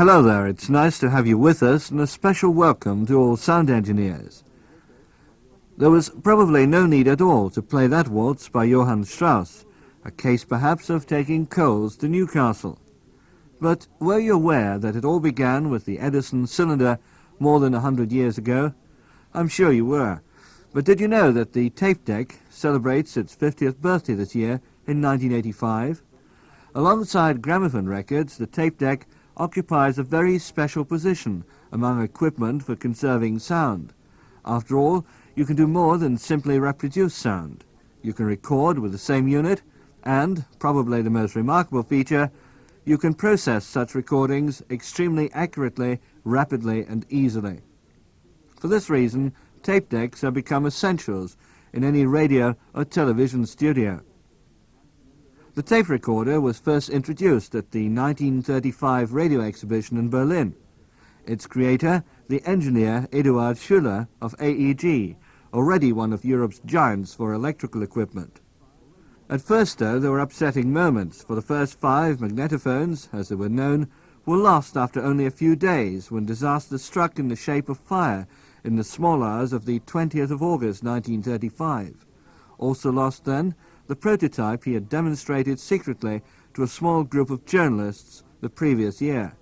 Hello there, it's nice to have you with us, and a special welcome to all sound engineers. There was probably no need at all to play that waltz by Johann Strauss, a case perhaps of taking coals to Newcastle. But were you aware that it all began with the Edison cylinder more than 100 years ago? I'm sure you were. But did you know that the tape deck celebrates its 50th birthday this year in 1985? Alongside gramophone records, the tape deck occupies a very special position among equipment for conserving sound. After all, you can do more than simply reproduce sound. You can record with the same unit, and, probably the most remarkable feature, you can process such recordings extremely accurately, rapidly and easily. For this reason, tape decks have become essentials in any radio or television studio. The tape recorder was first introduced at the 1935 radio exhibition in Berlin. Its creator, the engineer Eduard Schüller of AEG, already one of Europe's giants for electrical equipment. At first, though, there were upsetting moments, for the first 5 magnetophones, as they were known, were lost after only a few days when disaster struck in the shape of fire in the small hours of the 20th of August 1935. Also lost then, the prototype he had demonstrated secretly to a small group of journalists the previous year.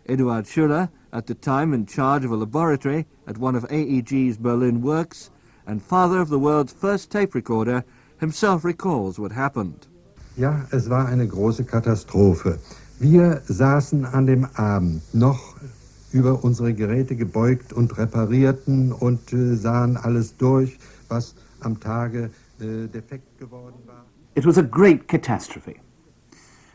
Eduard Schüller, at the time in charge of a laboratory at one of AEG's Berlin works, and father of the world's first tape recorder, himself recalls what happened. Ja, es war eine große Katastrophe. Wir saßen an dem Abend noch über unsere Geräte gebeugt und reparierten und sahen alles durch, was am Tage defekt geworden war. It was a great catastrophe.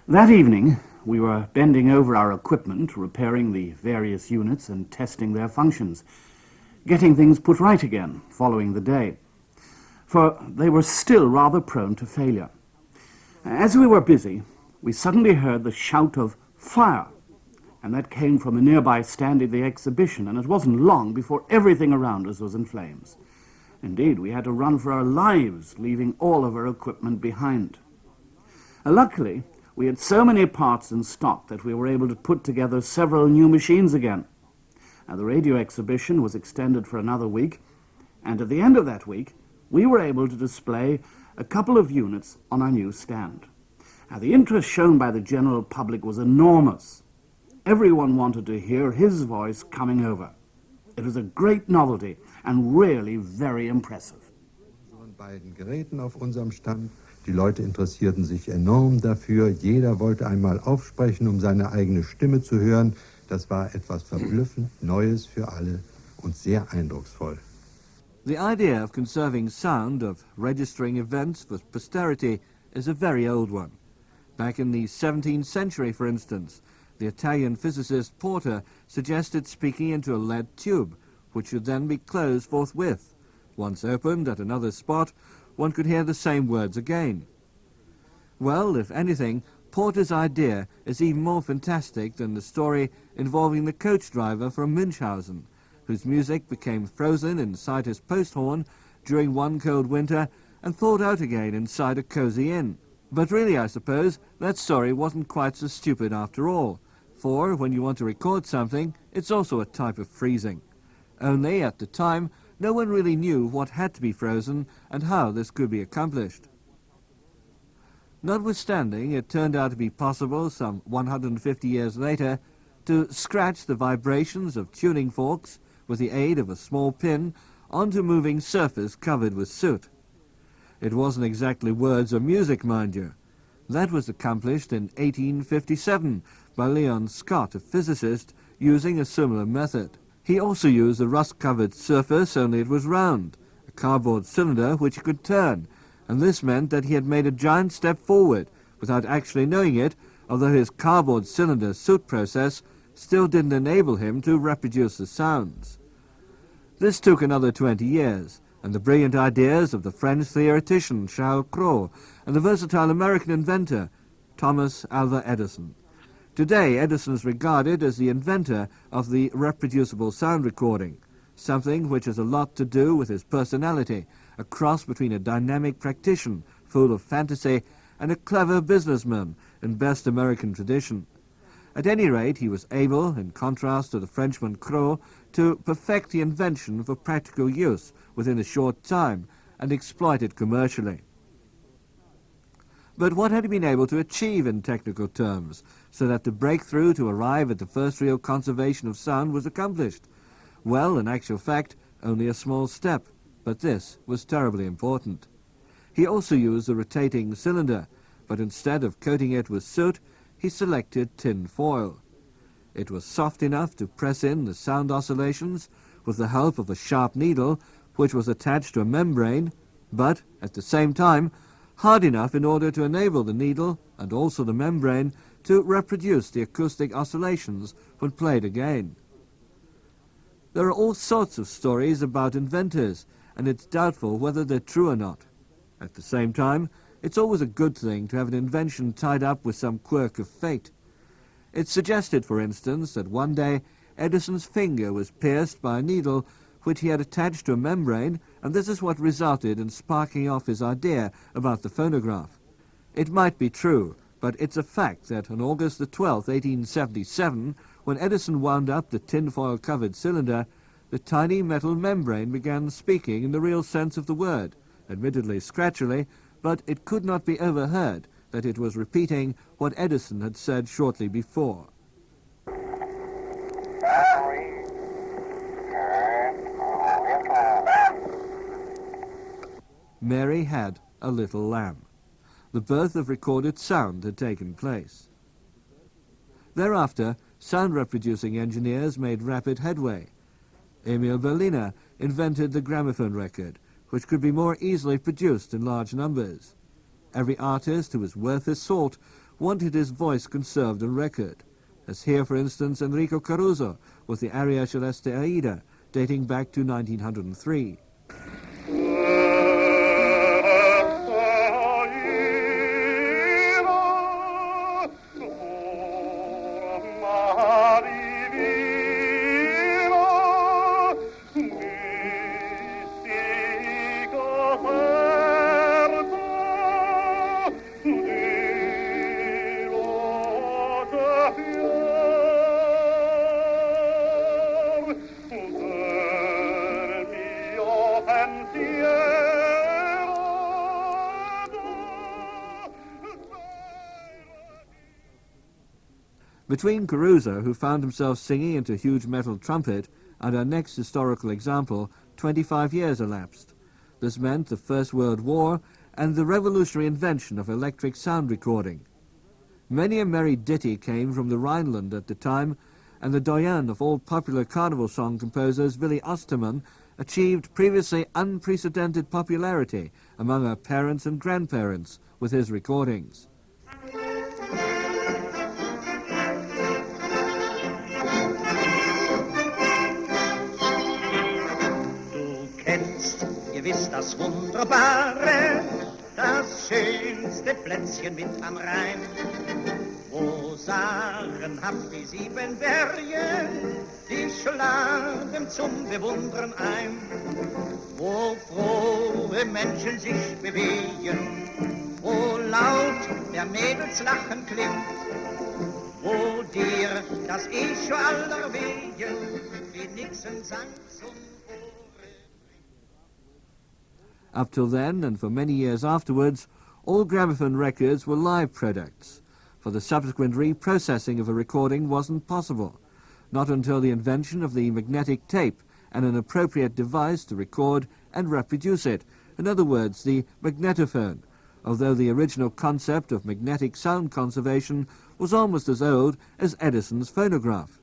That evening, we were bending over our equipment, repairing the various units and testing their functions, getting things put right again following the day, for they were still rather prone to failure. As we were busy, we suddenly heard the shout of fire, and that came from a nearby stand at the exhibition, and it wasn't long before everything around us was in flames. Indeed, we had to run for our lives, leaving all of our equipment behind. Luckily, we had so many parts in stock that we were able to put together several new machines again. The radio exhibition was extended for another week, and at the end of that week, we were able to display a couple of units on our new stand. The interest shown by the general public was enormous. Everyone wanted to hear his voice coming over. It was a great novelty and really very impressive. Unseren beiden Geräten auf unserem Stand. Die Leute interessierten sich enorm dafür. Jeder wollte einmal aufsprechen, um seine eigene Stimme zu hören. Das war etwas verblüffend Neues für alle und sehr eindrucksvoll. The idea of conserving sound, of registering events for posterity, is a very old one. Back in the 17th century, for instance, the Italian physicist Porter suggested speaking into a lead tube, which should then be closed forthwith. Once opened at another spot, one could hear the same words again. Well, if anything, Porter's idea is even more fantastic than the story involving the coach driver from Münchhausen, whose music became frozen inside his post horn during one cold winter and thawed out again inside a cosy inn. But really, I suppose, that story wasn't quite so stupid after all, for when you want to record something, it's also a type of freezing. Only, at the time, no one really knew what had to be frozen and how this could be accomplished. Notwithstanding, it turned out to be possible, some 150 years later, to scratch the vibrations of tuning forks with the aid of a small pin onto a moving surface covered with soot. It wasn't exactly words or music, mind you. That was accomplished in 1857 by Leon Scott, a physicist, using a similar method. He also used a rust-covered surface, only it was round, a cardboard cylinder which he could turn, and this meant that he had made a giant step forward without actually knowing it, although his cardboard cylinder soot process still didn't enable him to reproduce the sounds. This took another 20 years, and the brilliant ideas of the French theoretician Charles Cros and the versatile American inventor Thomas Alva Edison. Today, Edison is regarded as the inventor of the reproducible sound recording, something which has a lot to do with his personality, a cross between a dynamic practician full of fantasy and a clever businessman in best American tradition. At any rate, he was able, in contrast to the Frenchman Cros, to perfect the invention for practical use within a short time and exploit it commercially. But what had he been able to achieve in technical terms, so that the breakthrough to arrive at the first real conservation of sound was accomplished? Well, in actual fact, only a small step, but this was terribly important. He also used a rotating cylinder, but instead of coating it with soot, he selected tin foil. It was soft enough to press in the sound oscillations with the help of a sharp needle, which was attached to a membrane, but, at the same time, hard enough in order to enable the needle and also the membrane to reproduce the acoustic oscillations when played again. There are all sorts of stories about inventors, and it's doubtful whether they're true or not. At the same time, it's always a good thing to have an invention tied up with some quirk of fate. It's suggested, for instance, that one day Edison's finger was pierced by a needle which he had attached to a membrane, and this is what resulted in sparking off his idea about the phonograph. It might be true, but it's a fact that on August the 12th, 1877, when Edison wound up the tinfoil-covered cylinder, the tiny metal membrane began speaking in the real sense of the word, admittedly scratchily, but it could not be overheard that it was repeating what Edison had said shortly before. Mary had a little lamb. The birth of recorded sound had taken place. Thereafter, sound-reproducing engineers made rapid headway. Emil Berliner invented the gramophone record, which could be more easily produced in large numbers. Every artist who was worth his salt wanted his voice conserved on record, as here, for instance, Enrico Caruso with the aria Celeste Aida, dating back to 1903. Between Caruso, who found himself singing into a huge metal trumpet, and our next historical example, 25 years elapsed. This meant the First World War and the revolutionary invention of electric sound recording. Many a merry ditty came from the Rhineland at the time, and the doyen of all popular carnival song composers, Willy Ostermann, achieved previously unprecedented popularity among our parents and grandparents with his recordings. Gewiss das Wunderbare, das schönste Plätzchen mit am Rhein, wo sagenhaft die 7 Berge, die schlagen zum Bewundern ein, wo frohe Menschen sich bewegen, wo laut der Mädels Lachen klingt, wo dir das Echo aller Wegen wie Nixon sang zum Up till then, and for many years afterwards, all gramophone records were live products, for the subsequent reprocessing of a recording wasn't possible, not until the invention of the magnetic tape and an appropriate device to record and reproduce it, in other words, the magnetophone, although the original concept of magnetic sound conservation was almost as old as Edison's phonograph.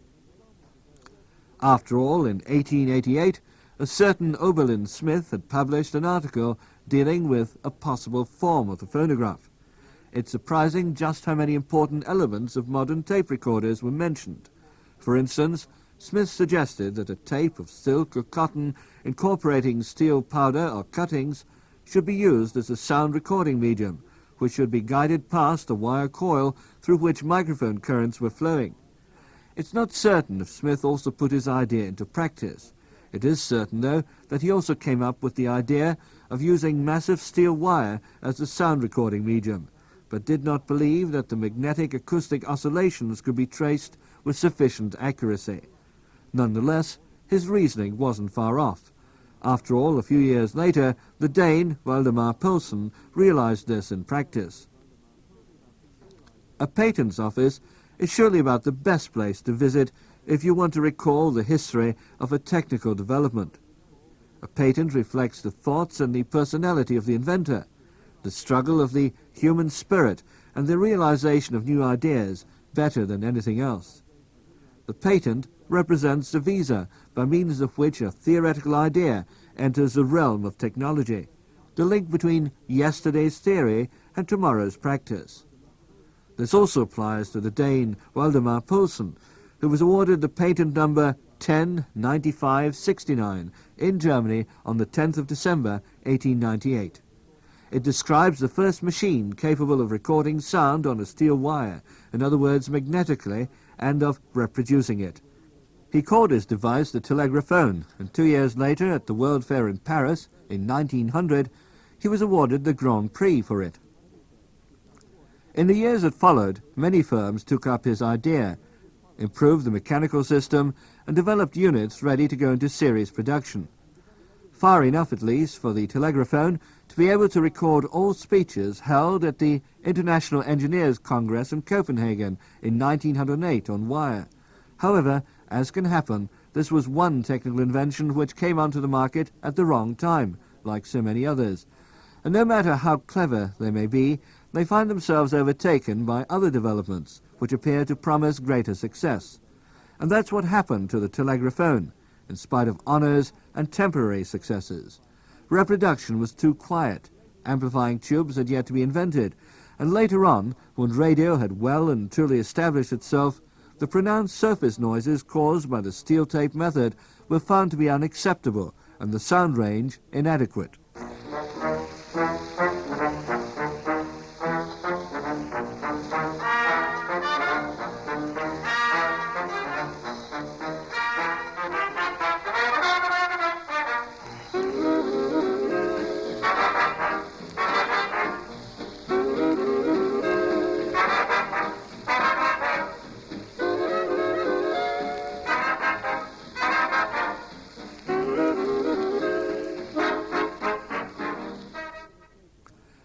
After all, in 1888, a certain Oberlin Smith had published an article dealing with a possible form of the phonograph. It's surprising just how many important elements of modern tape recorders were mentioned. For instance, Smith suggested that a tape of silk or cotton incorporating steel powder or cuttings should be used as a sound recording medium, which should be guided past a wire coil through which microphone currents were flowing. It's not certain if Smith also put his idea into practice. It is certain, though, that he also came up with the idea of using massive steel wire as the sound recording medium, but did not believe that the magnetic acoustic oscillations could be traced with sufficient accuracy. Nonetheless, his reasoning wasn't far off. After all, a few years later, the Dane, Waldemar Poulsen, realized this in practice. A patent's office is surely about the best place to visit if you want to recall the history of a technical development. A patent reflects the thoughts and the personality of the inventor, the struggle of the human spirit, and the realization of new ideas better than anything else. The patent represents the visa by means of which a theoretical idea enters the realm of technology, the link between yesterday's theory and tomorrow's practice. This also applies to the Dane Waldemar Poulsen, who was awarded the patent number 109569 in Germany on the 10th of December 1898. It describes the first machine capable of recording sound on a steel wire, in other words magnetically, and of reproducing it. He called his device the telegraphone, and 2 years later, at the World Fair in Paris in 1900, he was awarded the Grand Prix for it. In the years that followed, many firms took up his idea, improved the mechanical system, and developed units ready to go into series production. Far enough, at least, for the telegraphone to be able to record all speeches held at the International Engineers Congress in Copenhagen in 1908 on wire. However, as can happen, this was one technical invention which came onto the market at the wrong time, like so many others. And no matter how clever they may be, they find themselves overtaken by other developments which appear to promise greater success. And that's what happened to the telegraphone, in spite of honours and temporary successes. Reproduction was too quiet, amplifying tubes had yet to be invented, and later on, when radio had well and truly established itself, the pronounced surface noises caused by the steel tape method were found to be unacceptable and the sound range inadequate.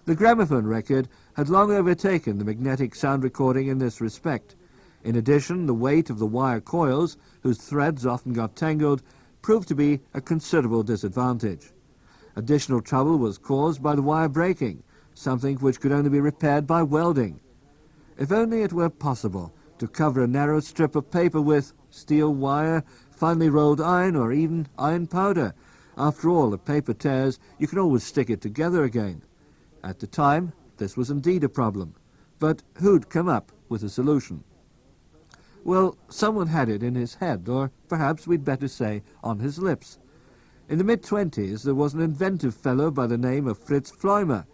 The gramophone record had long overtaken the magnetic sound recording in this respect. In addition, the weight of the wire coils, whose threads often got tangled, proved to be a considerable disadvantage. Additional trouble was caused by the wire breaking, something which could only be repaired by welding. If only it were possible to cover a narrow strip of paper with steel wire, finely rolled iron, or even iron powder. After all, if paper tears, you can always stick it together again. At the time, this was indeed a problem. But who'd come up with a solution? Well, someone had it in his head, or perhaps we'd better say on his lips. In the mid-20s, there was an inventive fellow by the name of Fritz Fleumer,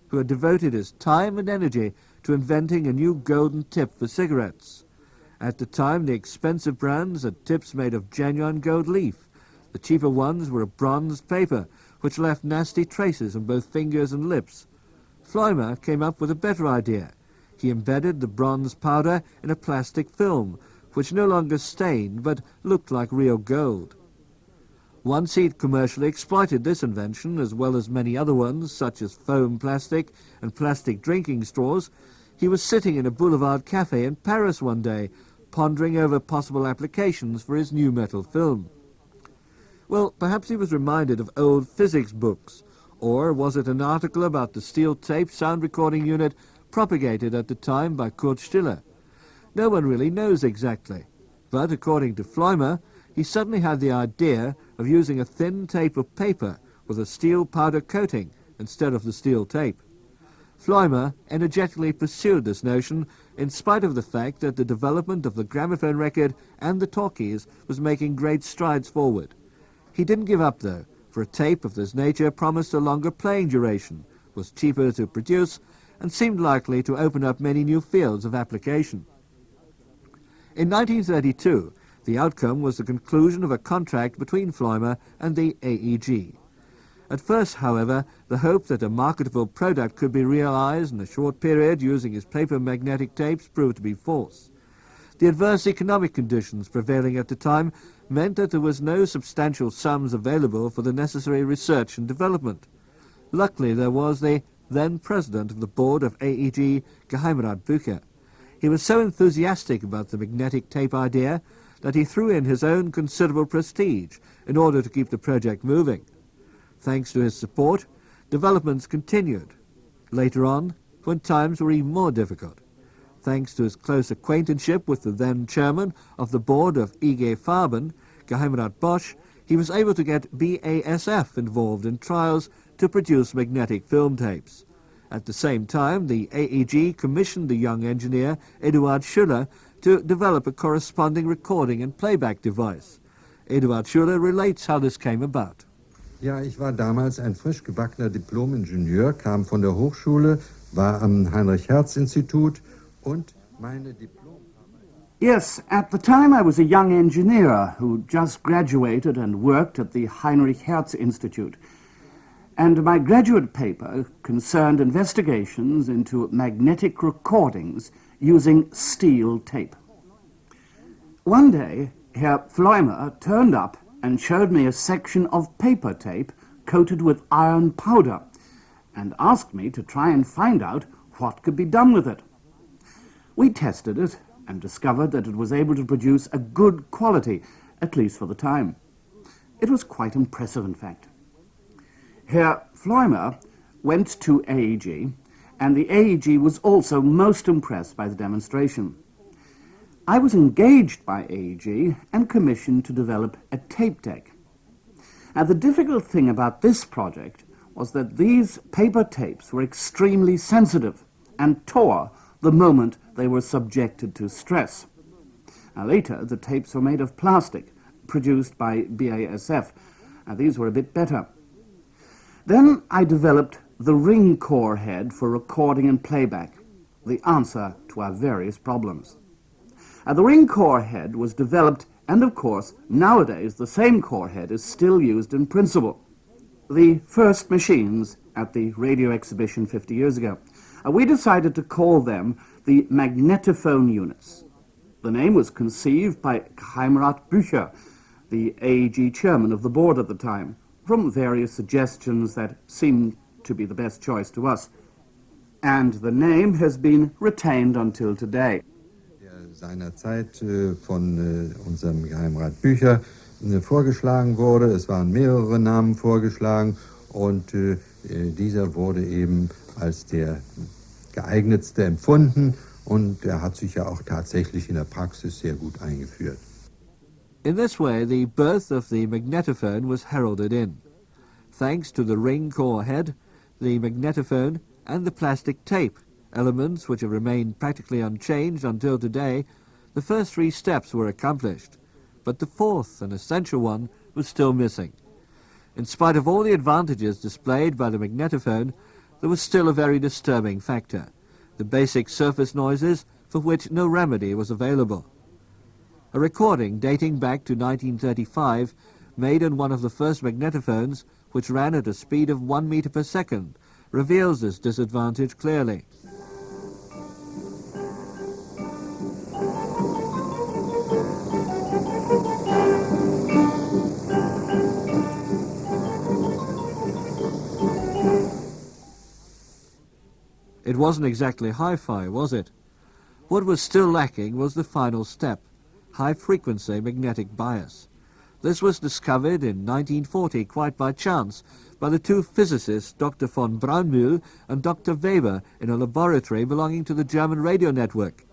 who had devoted his time and energy to inventing a new golden tip for cigarettes. At the time, the expensive brands had tips made of genuine gold leaf. The cheaper ones were of bronzed paper, which left nasty traces on both fingers and lips. Fleumer came up with a better idea. He embedded the bronze powder in a plastic film, which no longer stained but looked like real gold. Once he'd commercially exploited this invention, as well as many other ones, such as foam plastic and plastic drinking straws, he was sitting in a boulevard cafe in Paris one day, pondering over possible applications for his new metal film. Well, perhaps he was reminded of old physics books, or was it an article about the steel tape sound recording unit propagated at the time by Kurt Stiller? No one really knows exactly, but according to Fleumer, he suddenly had the idea of using a thin tape of paper with a steel powder coating instead of the steel tape. Fleumer energetically pursued this notion in spite of the fact that the development of the gramophone record and the talkies was making great strides forward. He didn't give up, though, for a tape of this nature promised a longer playing duration, was cheaper to produce, and seemed likely to open up many new fields of application. In 1932, the outcome was the conclusion of a contract between Fleumer and the AEG. At first, however, the hope that a marketable product could be realized in a short period using his paper magnetic tapes proved to be false. The adverse economic conditions prevailing at the time meant that there was no substantial sums available for the necessary research and development. Luckily, there was the then president of the board of AEG, Geheimrat Bücher. He was so enthusiastic about the magnetic tape idea that he threw in his own considerable prestige in order to keep the project moving. Thanks to his support, developments continued. Later on, when times were even more difficult, thanks to his close acquaintanceship with the then chairman of the board of IG Farben, Geheimrat Bosch, he was able to get BASF involved in trials to produce magnetic film tapes. At the same time, the AEG commissioned the young engineer, Eduard Schüller, to develop a corresponding recording and playback device. Eduard Schüller relates how this came about. Ja, ich war damals ein frisch gebackener Diplom-Ingenieur, kam von der Hochschule, war am Heinrich-Hertz-Institut und meine Yes, at the time I was a young engineer who just graduated and worked at the Heinrich Hertz Institute. And my graduate paper concerned investigations into magnetic recordings using steel tape. One day, Herr Fleumer turned up and showed me a section of paper tape coated with iron powder and asked me to try and find out what could be done with it. We tested it and discovered that it was able to produce a good quality, at least for the time. It was quite impressive, in fact. Herr Fleumer went to AEG, and the AEG was also most impressed by the demonstration. I was engaged by AEG and commissioned to develop a tape deck. Now, the difficult thing about this project was that these paper tapes were extremely sensitive and tore the moment they were subjected to stress. Now, later, the tapes were made of plastic, produced by BASF. Now, these were a bit better. Then I developed the ring core head for recording and playback, the answer to our various problems. The ring core head was developed, and of course, nowadays the same core head is still used in principle. The first machines at the radio exhibition 50 years ago. We decided to call them the magnetophone units. The name was conceived by Geheimrat Bücher, the AEG chairman of the board at the time, from various suggestions that seemed to be the best choice to us. And the name has been retained until today. Seinerzeit von unserem Geheimrat Bücher vorgeschlagen wurde. Es waren mehrere Namen vorgeschlagen und dieser wurde eben als der geeignetste empfunden und er hat sich ja auch tatsächlich in der Praxis sehr gut eingeführt. In this way, the birth of the magnetophone was heralded in. Thanks to the ring core head, the magnetophone and the plastic tape, elements which have remained practically unchanged until today, the first three steps were accomplished, but the fourth and essential one was still missing. In spite of all the advantages displayed by the magnetophone, there was still a very disturbing factor, the basic surface noises for which no remedy was available. A recording dating back to 1935, made on one of the first magnetophones, which ran at a speed of 1 meter per second, reveals this disadvantage clearly. It wasn't exactly hi-fi, was it? What was still lacking was the final step, high-frequency magnetic bias. This was discovered in 1940 quite by chance by the two physicists Dr. von Braunmühl and Dr. Weber in a laboratory belonging to the German radio network.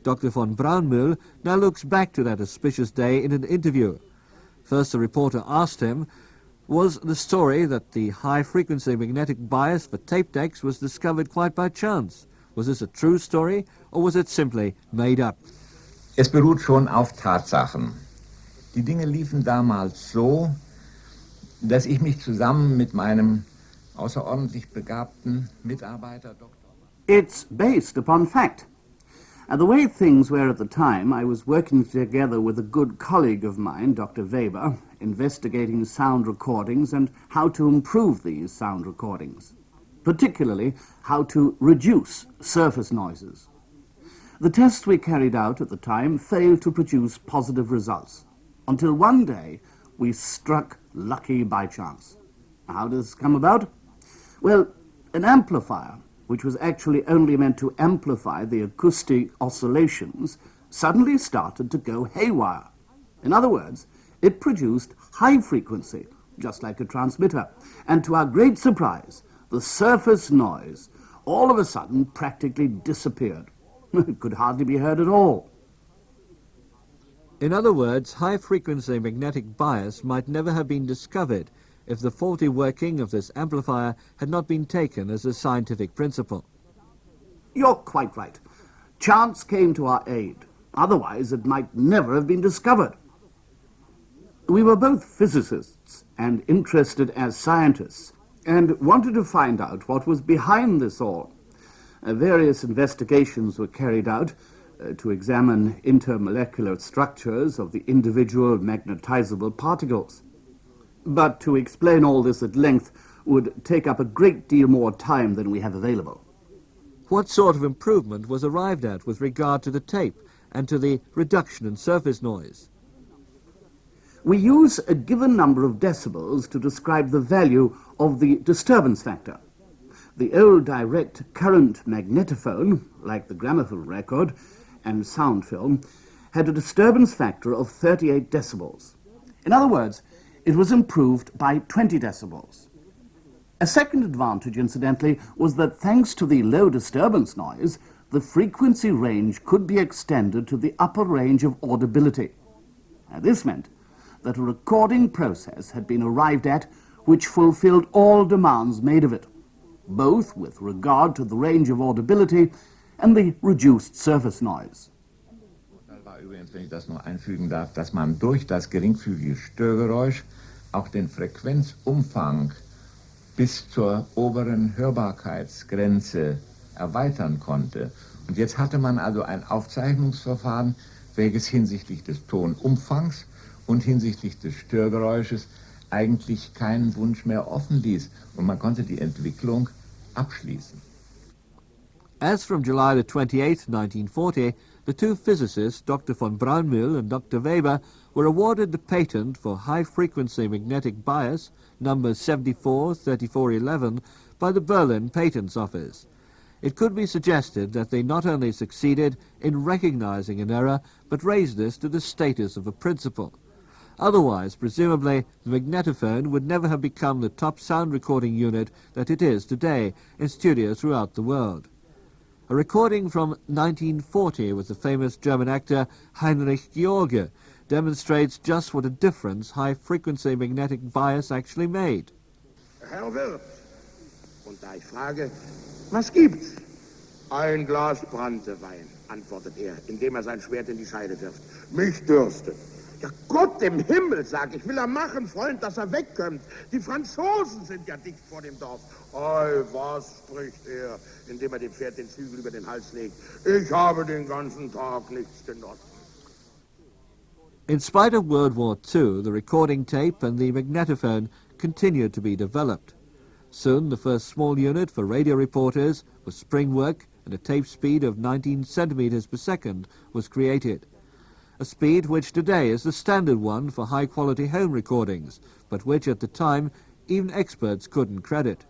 Dr. von Braunmühl now looks back to that auspicious day in an interview. First, the reporter asked him, was the story that the high-frequency magnetic bias for tape decks was discovered quite by chance? Was this a true story, or was it simply made up? Es beruht schon auf Tatsachen. Die Dinge liefen damals so, dass ich mich zusammen mit meinem außerordentlich begabten Mitarbeiter Dr. It's based upon fact. The way things were at the time, I was working together with a good colleague of mine, Dr. Weber, investigating sound recordings and how to improve these sound recordings, particularly how to reduce surface noises. The tests we carried out at the time failed to produce positive results, until one day we struck lucky by chance. How does this come about? Well, an amplifier, which was actually only meant to amplify the acoustic oscillations, suddenly started to go haywire. In other words, it produced high frequency, just like a transmitter, and to our great surprise, the surface noise all of a sudden practically disappeared. It could hardly be heard at all. In other words, high-frequency magnetic bias might never have been discovered if the faulty working of this amplifier had not been taken as a scientific principle. You're quite right. Chance came to our aid. Otherwise, it might never have been discovered. We were both physicists and interested as scientists, and wanted to find out what was behind this all. Various investigations were carried out to examine intermolecular structures of the individual magnetizable particles. But to explain all this at length would take up a great deal more time than we have available. What sort of improvement was arrived at with regard to the tape and to the reduction in surface noise? We use a given number of decibels to describe the value of the disturbance factor. The old direct current magnetophone, like the gramophone record and sound film, had a disturbance factor of 38 decibels. In other words, it was improved by 20 decibels. A second advantage, incidentally, was that thanks to the low disturbance noise, the frequency range could be extended to the upper range of audibility. Now, this meant that a recording process had been arrived at which fulfilled all demands made of it, both with regard to the range of audibility and the reduced surface noise. Übrigens, wenn ich das noch einfügen darf, dass man durch das geringfügige Störgeräusch auch den Frequenzumfang bis zur oberen Hörbarkeitsgrenze erweitern konnte. Und jetzt hatte man also ein Aufzeichnungsverfahren, welches hinsichtlich des Tonumfangs und hinsichtlich des Störgeräusches eigentlich keinen Wunsch mehr offen ließ. Und man konnte die Entwicklung abschließen. As from July the 28th, 1940, the two physicists, Dr. von Braunmühl and Dr. Weber, were awarded the patent for high-frequency magnetic bias, number 743411, by the Berlin Patents Office. It could be suggested that they not only succeeded in recognizing an error, but raised this to the status of a principle. Otherwise, presumably, the magnetophone would never have become the top sound recording unit that it is today in studios throughout the world. A recording from 1940 with the famous German actor Heinrich George demonstrates just what a difference high-frequency magnetic bias actually made. Herr Wirt, und da ich frage, was gibt's? Ein Glas Branntewein, antwortet er, indem er sein Schwert in die Scheide wirft. Mich dürstet. Ja, Gott im Himmel, sag ich, will er machen, Freund, dass er wegkommt. Die Franzosen sind ja dicht vor dem Dorf. Ei, was, spricht er, indem er dem Pferd den Zügel über den Hals legt. Ich habe den ganzen Tag nichts genossen. In spite of World War II, the recording tape and the magnetophone continued to be developed. Soon the first small unit for radio reporters with spring work and a tape speed of 19 centimeters per second was created. A speed which today is the standard one for high-quality home recordings, but which at the time even experts couldn't credit.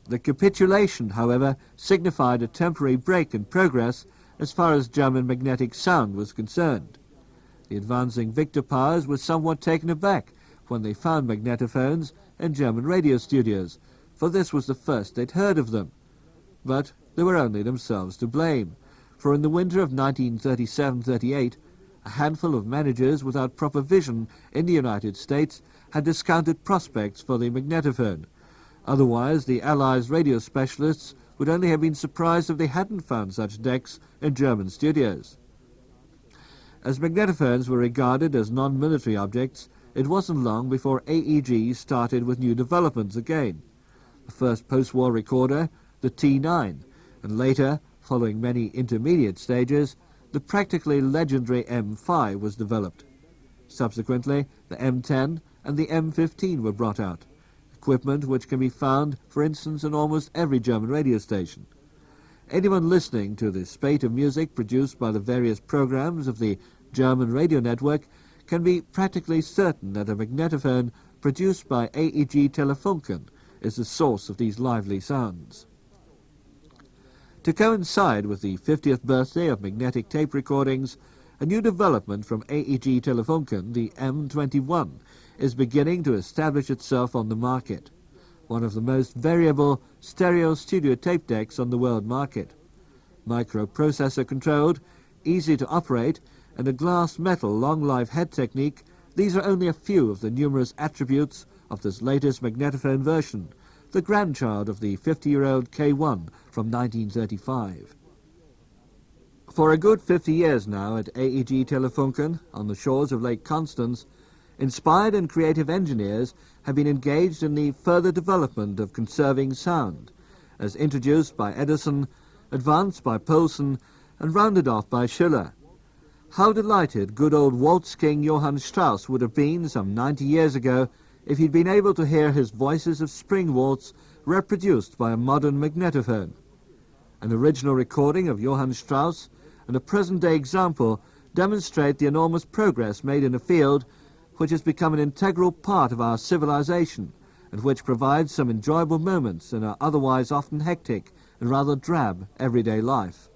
The capitulation, however, signified a temporary break in progress as far as German magnetic sound was concerned. The advancing Victor powers were somewhat taken aback when they found magnetophones in German radio studios, for this was the first they'd heard of them. But they were only themselves to blame, for in the winter of 1937-38, a handful of managers without proper vision in the United States had discounted prospects for the magnetophone. Otherwise, the Allies' radio specialists would only have been surprised if they hadn't found such decks in German studios. As magnetophones were regarded as non-military objects, it wasn't long before AEG started with new developments again. The first post-war recorder, the T9, and later Following many intermediate stages, the practically legendary M5 was developed. Subsequently, the M10 and the M15 were brought out, equipment which can be found, for instance, in almost every German radio station. Anyone listening to the spate of music produced by the various programs of the German radio network can be practically certain that a magnetophone produced by AEG Telefunken is the source of these lively sounds. To coincide with the 50th birthday of magnetic tape recordings, a new development from AEG Telefunken, the M21, is beginning to establish itself on the market, one of the most variable stereo studio tape decks on the world market. Microprocessor controlled, easy to operate, and a glass metal long-life head technique, these are only a few of the numerous attributes of this latest magnetophone version, the grandchild of the 50-year-old K1 from 1935. For a good 50 years now at AEG Telefunken, on the shores of Lake Constance, inspired and creative engineers have been engaged in the further development of conserving sound, as introduced by Edison, advanced by Poulsen, and rounded off by Schiller. How delighted good old waltz king Johann Strauss would have been some 90 years ago if he'd been able to hear his voices of spring waltz reproduced by a modern magnetophone. An original recording of Johann Strauss and a present-day example demonstrate the enormous progress made in a field which has become an integral part of our civilization and which provides some enjoyable moments in our otherwise often hectic and rather drab everyday life.